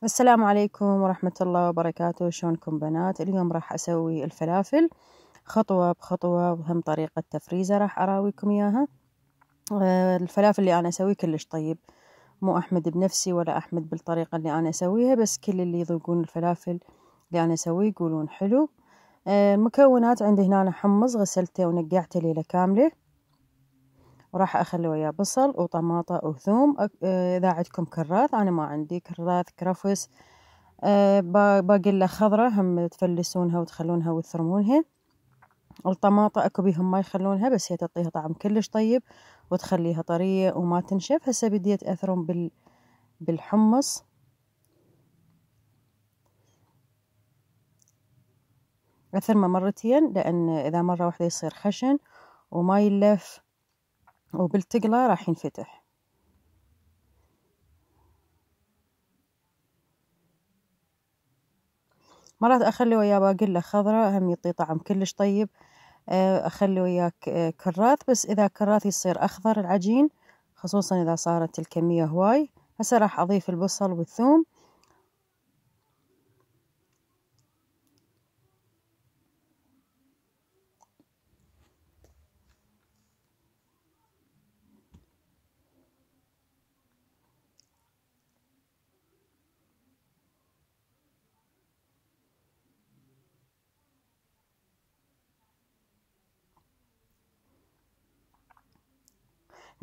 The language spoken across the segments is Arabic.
السلام عليكم ورحمة الله وبركاته. شلونكم بنات؟ اليوم راح أسوي الفلافل خطوة بخطوة، وهم طريقة تفريزة راح أراويكم إياها. الفلافل اللي أنا أسويه كلش طيب، مو أحمد بنفسي ولا أحمد بالطريقة اللي أنا أسويها، بس كل اللي يذوقون الفلافل اللي أنا أسويه يقولون حلو. المكونات عندي هنا حمص غسلته ونقعته ليلة كاملة، وراح أخلي وياه بصل وطماطة وثوم. إذا عندكم كراث، أنا ما عندي كراث، كرفس. باقي خضرة هم تفلسونها وتخلونها وتثرمونها. الطماطة أكو بيهم ما يخلونها، بس هي تعطيها طعم كلش طيب وتخليها طرية وما تنشف. هسه بديت أثرم بالحمص. أثرمه مرتين، لأن إذا مرة واحدة يصير خشن وما يلف، وبالتقلة راح ينفتح. مرات أخلي وياه باقي خضرة، هم يعطي طعم كلش طيب. أخلي وياه كراث، بس إذا كراث يصير أخضر العجين، خصوصا إذا صارت الكمية هواي. هسه راح أضيف البصل والثوم.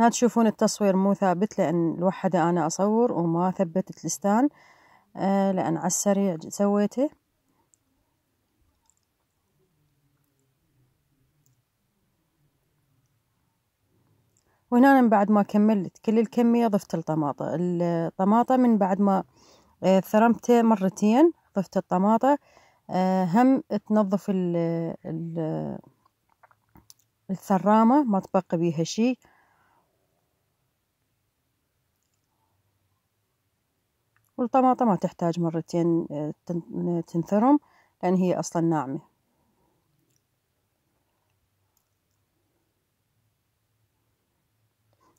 هنا تشوفون التصوير مو ثابت، لأن الوحدة أنا أصور وما ثبتت الستان، لأن على السريع سويته. وهنا من بعد ما كملت كل الكمية ضفت الطماطة من بعد ما ثرمته مرتين. ضفت الطماطة، هم تنظف الثرامة، ما تبقى بيها شي. والطماطة ما تحتاج مرتين تنثرم، لأن هي أصلا ناعمة.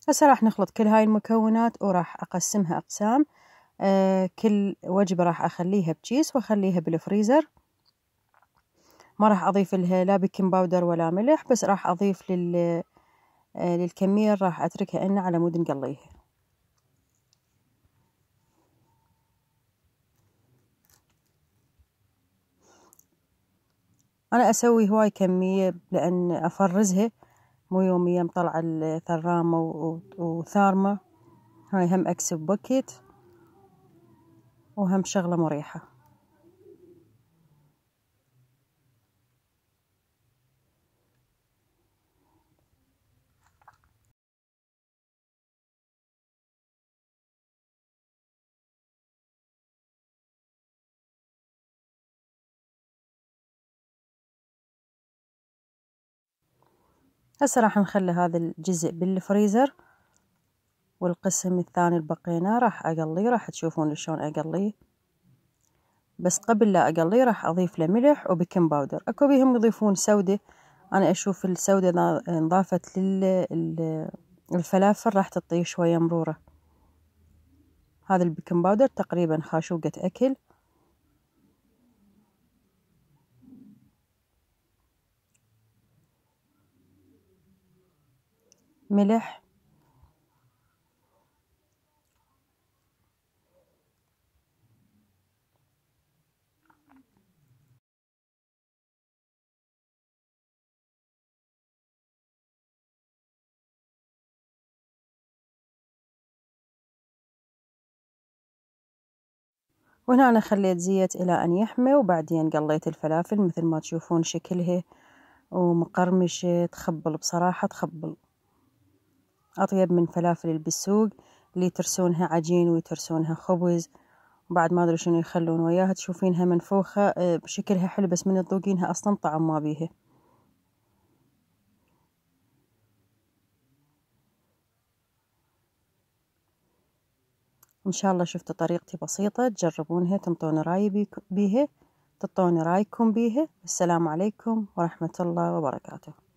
هسه راح نخلط كل هاي المكونات وراح أقسمها أقسام. كل وجبة راح أخليها بكيس وأخليها بالفريزر. ما راح أضيف لها لا بيكنج باودر ولا ملح، بس راح أضيف للكمية راح أتركها إنه على مود نقليها. أنا أسوي هواي كمية لأن أفرزها، مو يوميا مطلعة الثرامة وثارمة. هاي هم أكسب بوكيت وهم شغلة مريحة. هسه راح نخلي هذا الجزء بالفريزر، والقسم الثاني البقينا راح أقليه. راح تشوفون شلون أقليه، بس قبل لا أقليه راح أضيف له ملح وبيكنج باودر. أكو بيهم يضيفون سودة، أنا أشوف السودة إذا انضافت للفلافل راح تعطيه شوية مرورة. هذا البيكنج باودر تقريبا خاشوقة أكل. ملح، وهنا أنا خليت زيت إلى أن يحمى، وبعدين قليت الفلافل مثل ما تشوفون شكلها ومقرمشة، تخبل بصراحة، تخبل أطيب من فلافل بالسوق اللي يترسونها عجين ويترسونها خبز، وبعد ما أدري شنو يخلون وياها. تشوفينها منفوخة بشكلها حلو، بس من تذوقينها أصلا طعم ما بيها. إن شاء الله شفتوا طريقتي بسيطة، تجربونها تنطون رأي بيها، تعطوني رأيكم بيها. السلام عليكم ورحمة الله وبركاته.